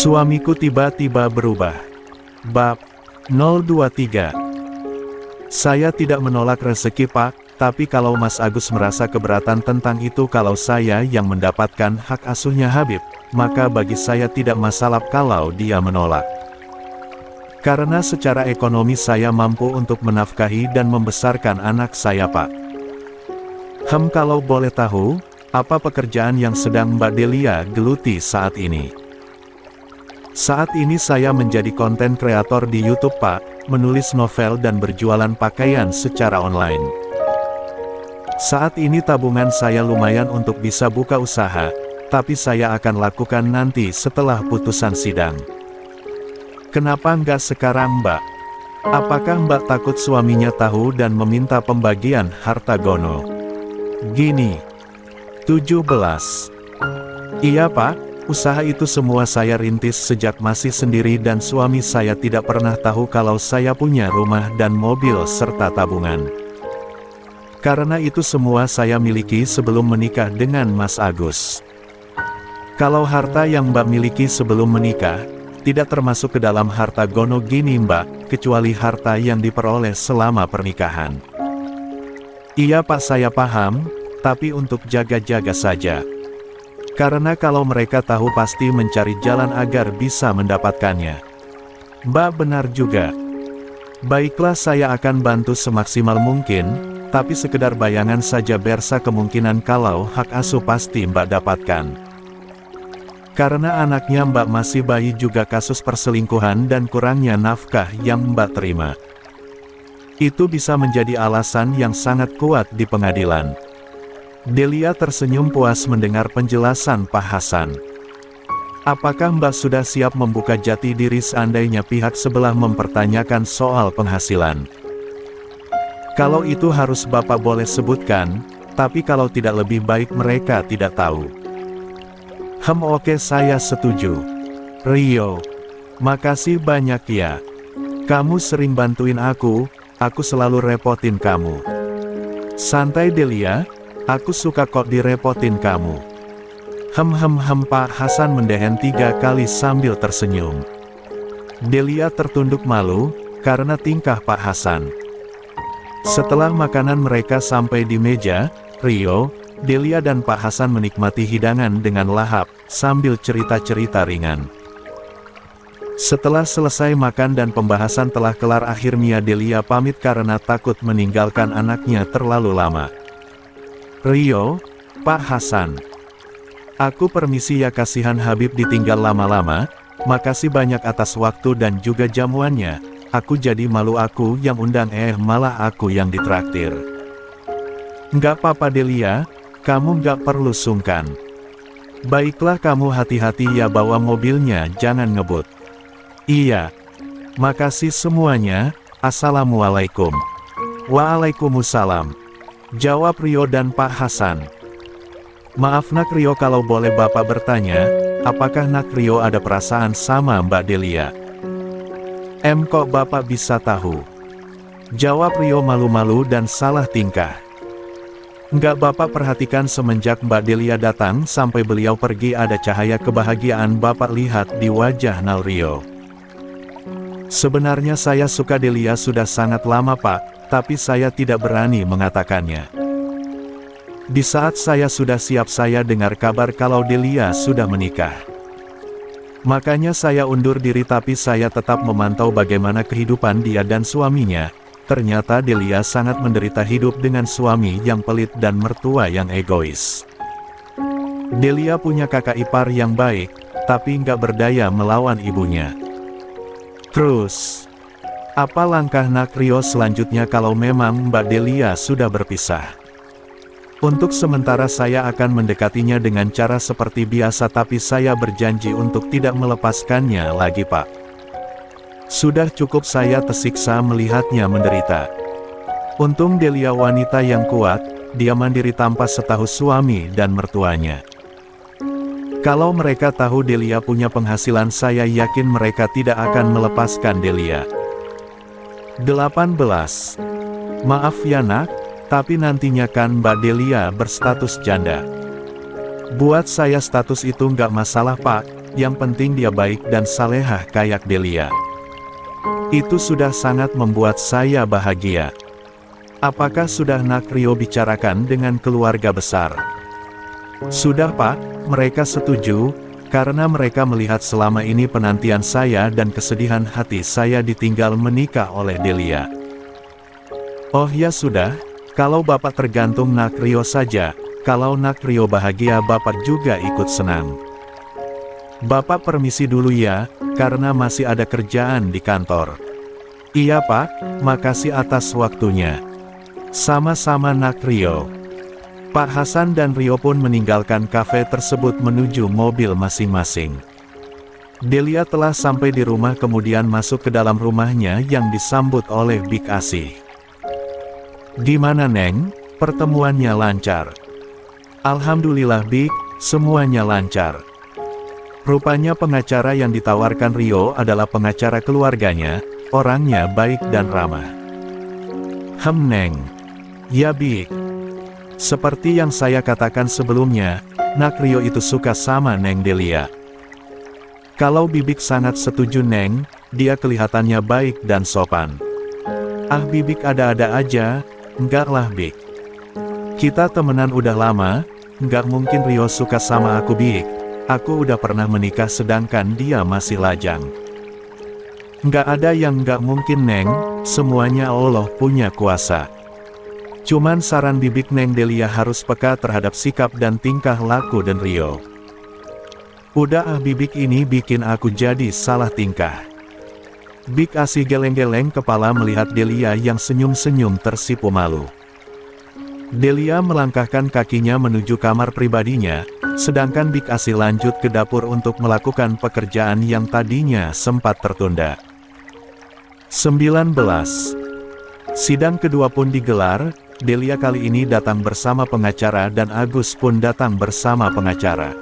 Suamiku tiba-tiba berubah. Bab 023. Saya tidak menolak rezeki Pak, tapi kalau Mas Agus merasa keberatan tentang itu kalau saya yang mendapatkan hak asuhnya Habib, maka bagi saya tidak masalah kalau dia menolak. Karena secara ekonomi saya mampu untuk menafkahi dan membesarkan anak saya Pak. Kalau boleh tahu, apa pekerjaan yang sedang Mbak Delia geluti saat ini? Saat ini saya menjadi konten kreator di YouTube Pak, menulis novel dan berjualan pakaian secara online. Saat ini tabungan saya lumayan untuk bisa buka usaha, tapi saya akan lakukan nanti setelah putusan sidang. Kenapa nggak sekarang Mbak? Apakah Mbak takut suaminya tahu dan meminta pembagian harta gono? Gini. 17. Iya Pak. Usaha itu semua saya rintis sejak masih sendiri dan suami saya tidak pernah tahu kalau saya punya rumah dan mobil serta tabungan. Karena itu semua saya miliki sebelum menikah dengan Mas Agus. Kalau harta yang Mbak miliki sebelum menikah, tidak termasuk ke dalam harta gono gini Mbak, kecuali harta yang diperoleh selama pernikahan. Iya Pak saya paham, tapi untuk jaga-jaga saja. Karena kalau mereka tahu pasti mencari jalan agar bisa mendapatkannya. Mbak benar juga. Baiklah saya akan bantu semaksimal mungkin, tapi sekedar bayangan saja bersa kemungkinan kalau hak asuh pasti Mbak dapatkan. Karena anaknya Mbak masih bayi juga kasus perselingkuhan dan kurangnya nafkah yang Mbak terima. Itu bisa menjadi alasan yang sangat kuat di pengadilan. Delia tersenyum puas mendengar penjelasan Pak Hasan. Apakah Mbak sudah siap membuka jati diri seandainya pihak sebelah mempertanyakan soal penghasilan? Kalau itu harus Bapak boleh sebutkan, tapi kalau tidak lebih baik mereka tidak tahu. Oke saya setuju. Rio, makasih banyak ya. Kamu sering bantuin aku selalu repotin kamu. Santai Delia. Aku suka kok direpotin kamu. Pak Hasan mendehen 3 kali sambil tersenyum. Delia tertunduk malu, karena tingkah Pak Hasan. Setelah makanan mereka sampai di meja, Rio, Delia dan Pak Hasan menikmati hidangan dengan lahap, sambil cerita-cerita ringan. Setelah selesai makan dan pembahasan telah kelar akhirnya Delia pamit karena takut meninggalkan anaknya terlalu lama. Rio, Pak Hasan. Aku permisi ya kasihan Habib ditinggal lama-lama, makasih banyak atas waktu dan juga jamuannya, aku jadi malu aku yang undang malah aku yang ditraktir. Nggak apa-apa Delia, kamu nggak perlu sungkan. Baiklah kamu hati-hati ya bawa mobilnya jangan ngebut. Iya. Makasih semuanya, Assalamualaikum. Waalaikumsalam. Jawab Rio dan Pak Hasan. Maaf Nak Rio kalau boleh Bapak bertanya, apakah Nak Rio ada perasaan sama Mbak Delia? Kok Bapak bisa tahu? Jawab Rio malu-malu dan salah tingkah. Nggak Bapak perhatikan semenjak Mbak Delia datang sampai beliau pergi ada cahaya kebahagiaan Bapak lihat di wajah Nal Rio. Sebenarnya saya suka Delia sudah sangat lama Pak. Tapi saya tidak berani mengatakannya. Di saat saya sudah siap saya dengar kabar kalau Delia sudah menikah. Makanya saya undur diri tapi saya tetap memantau bagaimana kehidupan dia dan suaminya. Ternyata Delia sangat menderita hidup dengan suami yang pelit dan mertua yang egois. Delia punya kakak ipar yang baik, tapi nggak berdaya melawan ibunya. Terus, apa langkah Nak Rio selanjutnya kalau memang Mbak Delia sudah berpisah? Untuk sementara saya akan mendekatinya dengan cara seperti biasa tapi saya berjanji untuk tidak melepaskannya lagi Pak. Sudah cukup saya tersiksa melihatnya menderita. Untung Delia wanita yang kuat, dia mandiri tanpa setahu suami dan mertuanya. Kalau mereka tahu Delia punya penghasilan saya yakin mereka tidak akan melepaskan Delia. 18. Maaf ya Nak, tapi nantinya kan Mbak Delia berstatus janda. Buat saya status itu nggak masalah Pak, yang penting dia baik dan salehah kayak Delia. Itu sudah sangat membuat saya bahagia. Apakah sudah Nak Rio bicarakan dengan keluarga besar? Sudah Pak, mereka setuju, karena mereka melihat selama ini penantian saya dan kesedihan hati saya ditinggal menikah oleh Delia. Oh ya sudah, kalau Bapak tergantung Nak Rio saja, kalau Nak Rio bahagia Bapak juga ikut senang. Bapak permisi dulu ya, karena masih ada kerjaan di kantor. Iya Pak, makasih atas waktunya. Sama-sama Nak Rio. Pak Hasan dan Rio pun meninggalkan kafe tersebut menuju mobil masing-masing. Delia telah sampai di rumah kemudian masuk ke dalam rumahnya yang disambut oleh Bik Asih. Gimana Neng, pertemuannya lancar? Alhamdulillah Bik, semuanya lancar. Rupanya pengacara yang ditawarkan Rio adalah pengacara keluarganya, orangnya baik dan ramah. Neng. Ya Bik. Seperti yang saya katakan sebelumnya, Nak Rio itu suka sama Neng Delia. Kalau Bibik sangat setuju Neng, dia kelihatannya baik dan sopan. Ah Bibik ada-ada aja. Enggak lah Bik. Kita temenan udah lama, enggak mungkin Rio suka sama aku Bik. Aku udah pernah menikah sedangkan dia masih lajang. Enggak ada yang enggak mungkin Neng, semuanya Allah punya kuasa. Cuman saran Bibik Neng Delia harus peka terhadap sikap dan tingkah laku dan Rio. Udah ah Bibik ini bikin aku jadi salah tingkah. Bik Asih geleng-geleng kepala melihat Delia yang senyum-senyum tersipu malu. Delia melangkahkan kakinya menuju kamar pribadinya, sedangkan Bik Asih lanjut ke dapur untuk melakukan pekerjaan yang tadinya sempat tertunda. 19. Sidang kedua pun digelar, Delia kali ini datang bersama pengacara dan Agus pun datang bersama pengacara.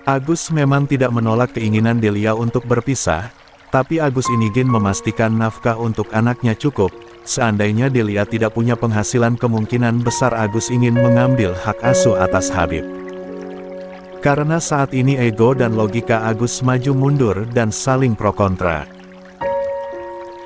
Agus memang tidak menolak keinginan Delia untuk berpisah, tapi Agus ingin memastikan nafkah untuk anaknya cukup. Seandainya Delia tidak punya penghasilan kemungkinan besar Agus ingin mengambil hak asuh atas Habib. Karena saat ini ego dan logika Agus maju mundur dan saling pro kontra.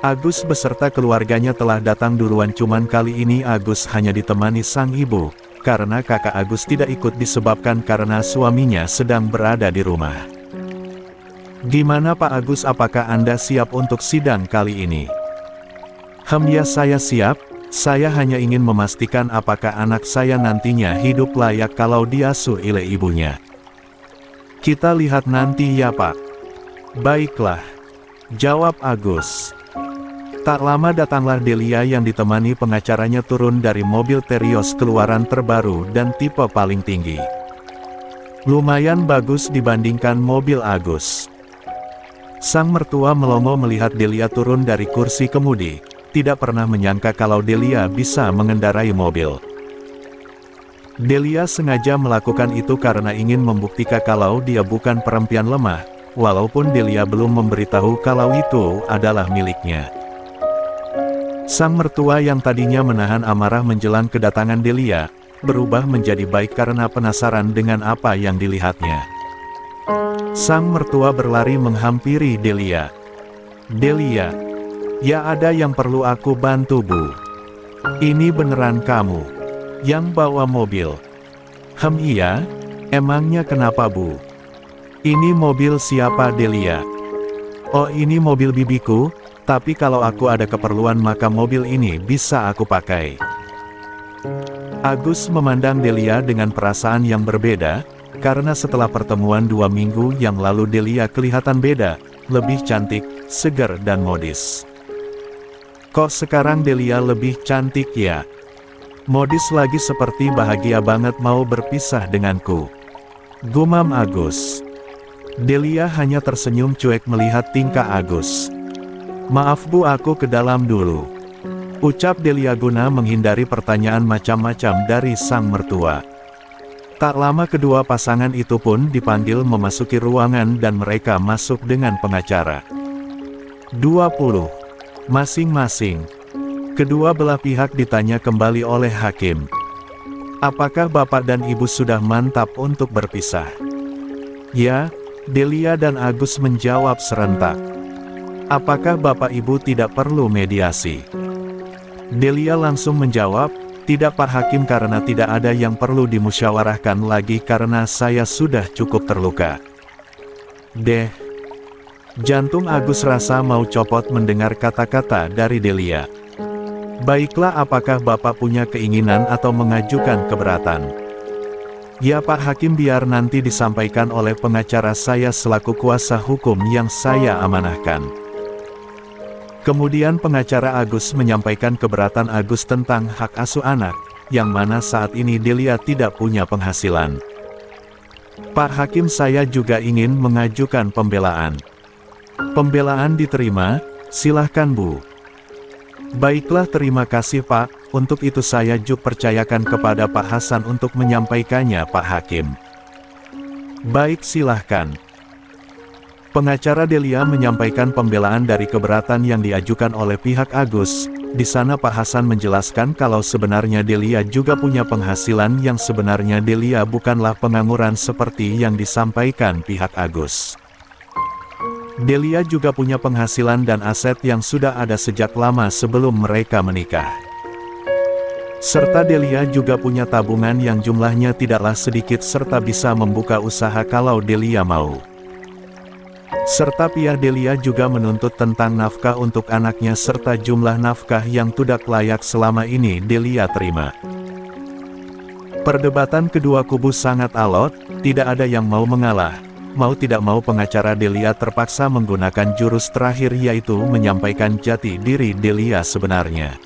Agus beserta keluarganya telah datang duluan cuman kali ini Agus hanya ditemani sang ibu, karena kakak Agus tidak ikut disebabkan karena suaminya sedang berada di rumah. Gimana Pak Agus, apakah Anda siap untuk sidang kali ini? Ya saya siap, saya hanya ingin memastikan apakah anak saya nantinya hidup layak kalau diasuh oleh ibunya. Kita lihat nanti ya Pak. Baiklah, jawab Agus. Tak lama datanglah Delia yang ditemani pengacaranya turun dari mobil Terios keluaran terbaru dan tipe paling tinggi. Lumayan bagus dibandingkan mobil Agus. Sang mertua melongo melihat Delia turun dari kursi kemudi, tidak pernah menyangka kalau Delia bisa mengendarai mobil. Delia sengaja melakukan itu karena ingin membuktikan kalau dia bukan perempuan lemah, walaupun Delia belum memberitahu kalau itu adalah miliknya. Sang mertua yang tadinya menahan amarah menjelang kedatangan Delia, berubah menjadi baik karena penasaran dengan apa yang dilihatnya. Sang mertua berlari menghampiri Delia. Delia, ya ada yang perlu aku bantu Bu. Ini beneran kamu yang bawa mobil? Iya, emangnya kenapa Bu? Ini mobil siapa Delia? Oh ini mobil bibiku, tapi kalau aku ada keperluan maka mobil ini bisa aku pakai. Agus memandang Delia dengan perasaan yang berbeda, karena setelah pertemuan 2 minggu yang lalu Delia kelihatan beda, lebih cantik, segar dan modis. Kok sekarang Delia lebih cantik ya? Modis lagi seperti bahagia banget mau berpisah denganku. Gumam Agus. Delia hanya tersenyum cuek melihat tingkah Agus. Maaf Bu, aku ke dalam dulu. Ucap Delia guna menghindari pertanyaan macam-macam dari sang mertua. Tak lama kedua pasangan itu pun dipanggil memasuki ruangan dan mereka masuk dengan pengacara. 20. Masing-masing. Kedua belah pihak ditanya kembali oleh hakim. Apakah Bapak dan Ibu sudah mantap untuk berpisah? Ya, Delia dan Agus menjawab serentak. Apakah Bapak Ibu tidak perlu mediasi? Delia langsung menjawab, tidak Pak Hakim, karena tidak ada yang perlu dimusyawarahkan lagi karena saya sudah cukup terluka. Jantung Agus rasa mau copot mendengar kata-kata dari Delia. Baiklah, apakah Bapak punya keinginan atau mengajukan keberatan? Ya Pak Hakim, biar nanti disampaikan oleh pengacara saya selaku kuasa hukum yang saya amanahkan. Kemudian pengacara Agus menyampaikan keberatan Agus tentang hak asuh anak, yang mana saat ini Delia tidak punya penghasilan. Pak Hakim, saya juga ingin mengajukan pembelaan. Pembelaan diterima, silahkan Bu. Baiklah, terima kasih Pak, untuk itu saya percayakan kepada Pak Hasan untuk menyampaikannya Pak Hakim. Baik, silahkan. Pengacara Delia menyampaikan pembelaan dari keberatan yang diajukan oleh pihak Agus. Di sana Pak Hasan menjelaskan kalau sebenarnya Delia juga punya penghasilan, yang sebenarnya Delia bukanlah pengangguran seperti yang disampaikan pihak Agus. Delia juga punya penghasilan dan aset yang sudah ada sejak lama sebelum mereka menikah. Serta Delia juga punya tabungan yang jumlahnya tidaklah sedikit serta bisa membuka usaha kalau Delia mau. Serta pihak Delia juga menuntut tentang nafkah untuk anaknya serta jumlah nafkah yang tidak layak selama ini Delia terima. Perdebatan kedua kubu sangat alot, tidak ada yang mau mengalah. Mau tidak mau pengacara Delia terpaksa menggunakan jurus terakhir, yaitu menyampaikan jati diri Delia sebenarnya.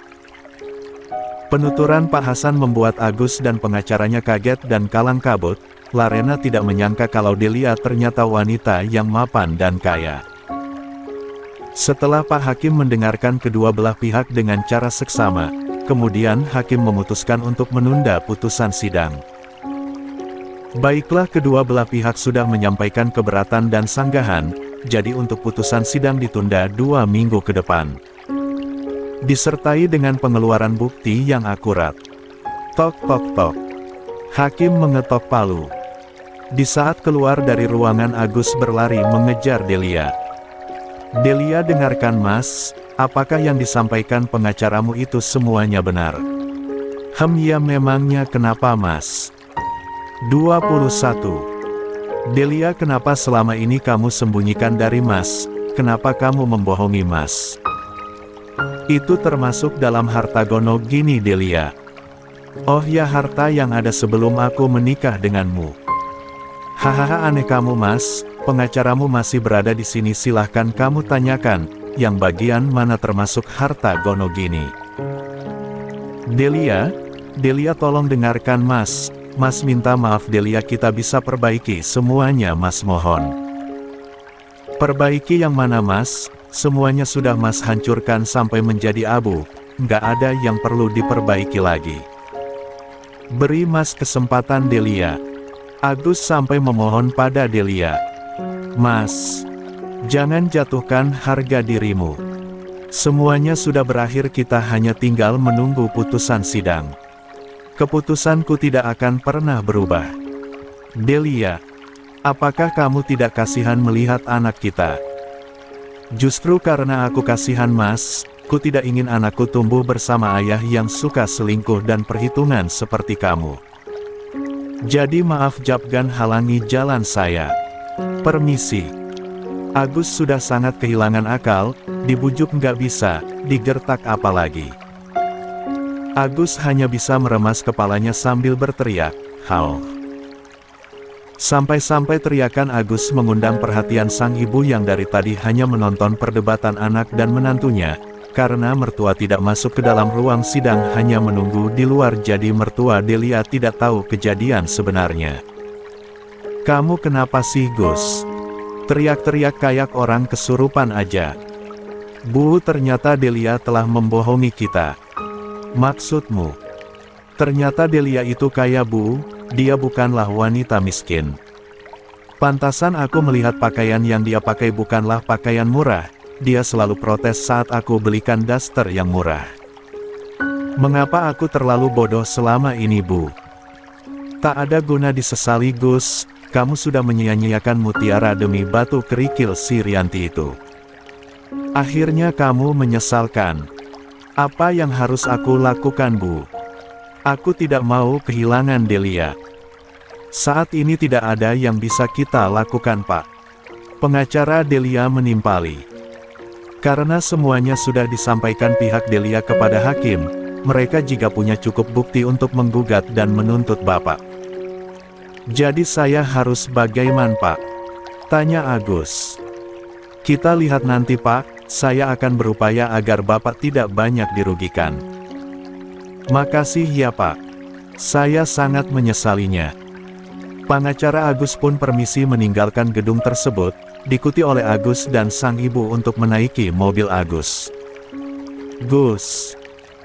Penuturan Pak Hasan membuat Agus dan pengacaranya kaget dan kalang kabut. Larena tidak menyangka kalau Delia ternyata wanita yang mapan dan kaya. Setelah Pak Hakim mendengarkan kedua belah pihak dengan cara seksama, kemudian Hakim memutuskan untuk menunda putusan sidang. Baiklah, kedua belah pihak sudah menyampaikan keberatan dan sanggahan, jadi untuk putusan sidang ditunda 2 minggu ke depan. Disertai dengan pengeluaran bukti yang akurat. Tok tok tok. Hakim mengetok palu. Di saat keluar dari ruangan, Agus berlari mengejar Delia. Delia, dengarkan Mas, apakah yang disampaikan pengacaramu itu semuanya benar? Ya, memangnya kenapa Mas? 21. Delia, kenapa selama ini kamu sembunyikan dari Mas? Kenapa kamu membohongi Mas? Itu termasuk dalam harta gono gini Delia. Oh ya, harta yang ada sebelum aku menikah denganmu. Hahaha, aneh kamu Mas, pengacaramu masih berada di sini, silahkan kamu tanyakan, yang bagian mana termasuk harta gono gini. Delia tolong dengarkan Mas. Mas minta maaf Delia, kita bisa perbaiki semuanya Mas, mohon. Perbaiki yang mana Mas? Semuanya sudah Mas hancurkan sampai menjadi abu, nggak ada yang perlu diperbaiki lagi. Beri Mas kesempatan Delia. Agus sampai memohon pada Delia. Mas, jangan jatuhkan harga dirimu. Semuanya sudah berakhir, kita hanya tinggal menunggu putusan sidang. Keputusanku tidak akan pernah berubah. Delia, apakah kamu tidak kasihan melihat anak kita? Justru karena aku kasihan Mas, ku tidak ingin anakku tumbuh bersama ayah yang suka selingkuh dan perhitungan seperti kamu. Jadi maaf, jangan halangi jalan saya. Permisi. Agus sudah sangat kehilangan akal, dibujuk nggak bisa, digertak apalagi. Agus hanya bisa meremas kepalanya sambil berteriak, "Hau!" Sampai-sampai teriakan Agus mengundang perhatian sang ibu yang dari tadi hanya menonton perdebatan anak dan menantunya, karena mertua tidak masuk ke dalam ruang sidang, hanya menunggu di luar, jadi mertua Delia tidak tahu kejadian sebenarnya. "Kamu kenapa sih Gus? Teriak-teriak kayak orang kesurupan aja." "Bu, ternyata Delia telah membohongi kita." "Maksudmu?" "Ternyata Delia itu kaya Bu, dia bukanlah wanita miskin. Pantasan aku melihat pakaian yang dia pakai bukanlah pakaian murah, dia selalu protes saat aku belikan daster yang murah. Mengapa aku terlalu bodoh selama ini Bu?" "Tak ada guna disesali Gus, kamu sudah menyia-nyiakan mutiara demi batu kerikil si Rianti itu. Akhirnya kamu menyesalkan. Apa yang harus aku lakukan, Bu? Aku tidak mau kehilangan Delia. Saat ini tidak ada yang bisa kita lakukan, Pak. Pengacara Delia menimpali. Karena semuanya sudah disampaikan pihak Delia kepada hakim, mereka jika punya cukup bukti untuk menggugat dan menuntut Bapak. Jadi saya harus bagaimana, Pak? Tanya Agus. Kita lihat nanti, Pak. Saya akan berupaya agar Bapak tidak banyak dirugikan. Makasih ya, Pak. Saya sangat menyesalinya. Pengacara Agus pun permisi meninggalkan gedung tersebut, diikuti oleh Agus dan sang ibu untuk menaiki mobil Agus. Gus,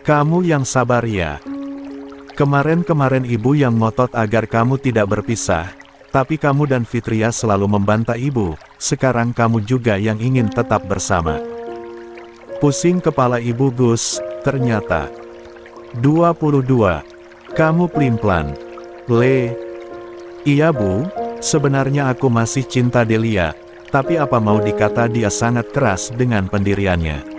kamu yang sabar ya. Kemarin-kemarin ibu yang ngotot agar kamu tidak berpisah, tapi kamu dan Fitria selalu membantah ibu, sekarang kamu juga yang ingin tetap bersama. Pusing kepala ibu Gus, ternyata. 22. Kamu pelin-pelan. Iya Bu, sebenarnya aku masih cinta Delia, tapi apa mau dikata dia sangat keras dengan pendiriannya.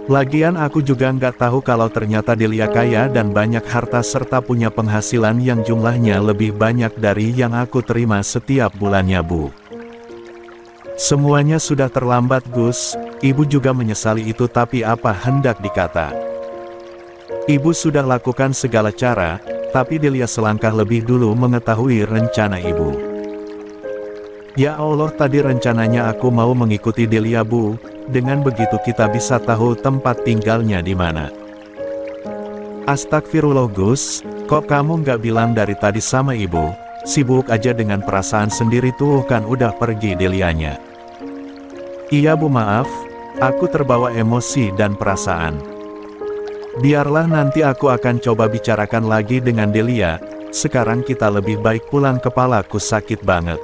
Lagian aku juga nggak tahu kalau ternyata Delia kaya dan banyak harta serta punya penghasilan yang jumlahnya lebih banyak dari yang aku terima setiap bulannya, Bu. Semuanya sudah terlambat, Gus. Ibu juga menyesali itu, tapi apa hendak dikata. Ibu sudah lakukan segala cara, tapi Delia selangkah lebih dulu mengetahui rencana ibu. Ya Allah, tadi rencananya aku mau mengikuti Delia, Bu. Dengan begitu kita bisa tahu tempat tinggalnya di mana. Astagfirullah Gus, kok kamu nggak bilang dari tadi sama ibu? Sibuk aja dengan perasaan sendiri tuh, kan udah pergi Delianya. Iya Bu, maaf, aku terbawa emosi dan perasaan. Biarlah nanti aku akan coba bicarakan lagi dengan Delia, sekarang kita lebih baik pulang, kepalaku sakit banget.